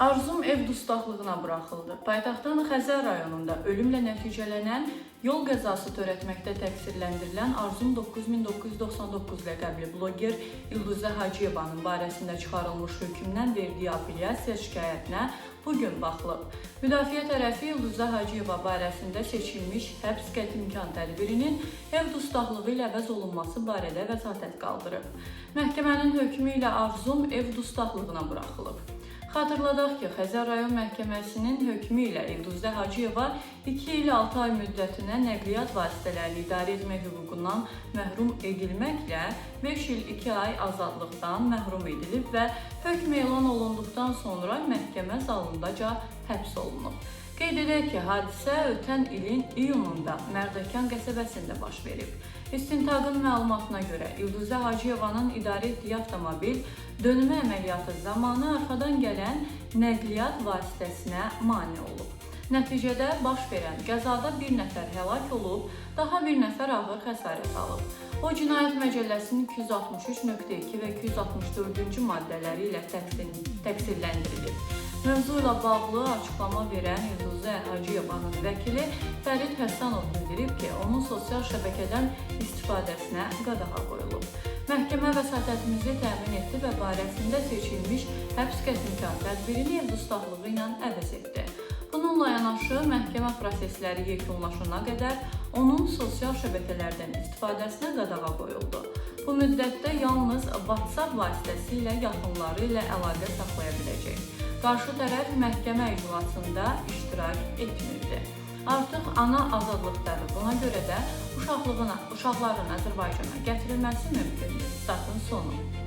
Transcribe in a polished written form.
Arzum ev dustaqlığına buraxıldı. Paytaxtın Xəzər rayonunda ölümlə nəticələnən yol qəzası törətməkdə təqsirləndirilən Arzum 9999 ləqəbli bloger İlduzə Hacıyevanın barəsində çıxarılmış hökmdən verdiyi apellyasiya şikayətinə bugün baxılıb. Müdafiə tərəfi İlduzə Hacıyeva barəsində seçilmiş həbs qətimkan tədbirinin ev dustaqlığı ilə əvəz olunması barədə vəsatət qaldırıb. Məhkəmənin hökmü ilə Arzum ev dustaqlığına buraxılıb. Xatırladaq ki, Xəzər rayon məhkəməsinin hökmü ilə İlduzə Hacıyeva 2 il 6 ay müddətinə nəqliyyat vasitələrini idarə etmək hüququndan məhrum edilməklə 5 il 2 ay azadlıqdan məhrum edilib və hökm elan olunduqdan sonra məhkəmə zalındaca həbs olunub. Qeyd edək ki, hadisə ötən ilin iyununda Mərdəkan qəsəbəsində baş verib. İstintaqın məlumatına görə İlduzə Hacıyevanın idarə etdiyi avtomobil dönmə əməliyyatı zamanı arxadan gələn nəqliyyat vasitəsinə mane olub. Nəticədə baş verən qəzada bir nəfər həlak olub, daha bir nəfər ağır xəsarət alıb. O, Cinayət Məcəlləsinin 263.2 və 264-cü maddələri ilə təqsirləndirilib. Mövzu ilə bağlı açıqlama verən İlduzə Hacıyevanın vəkili Fərid Həsənov bildirib ki, onun sosial şəbəkədən istifadəsinə qadağa qoyulub. Məhkəmə vəsatətimizi təmin etdi və barəsində seçilmiş həbs qətimkan tədbirini ev dustaqlığı ilə əvəz etdi. Bununla yanaşı, məhkəmə prosesləri yekunlaşana qədər onun sosial şəbəkələrdən istifadəsinə qadağa qoyuldu. Bu müddətdə yalnız WhatsApp vasitəsilə yaxınları ilə əlaqə saxlaya biləcək. Qarşı tərəf məhkəmə iclasında iştirak etmirdi. Artıq ana azadlıqdadır. Buna görə də uşaqların Azərbaycana gətirilməsi mümkündür. Statın sonu.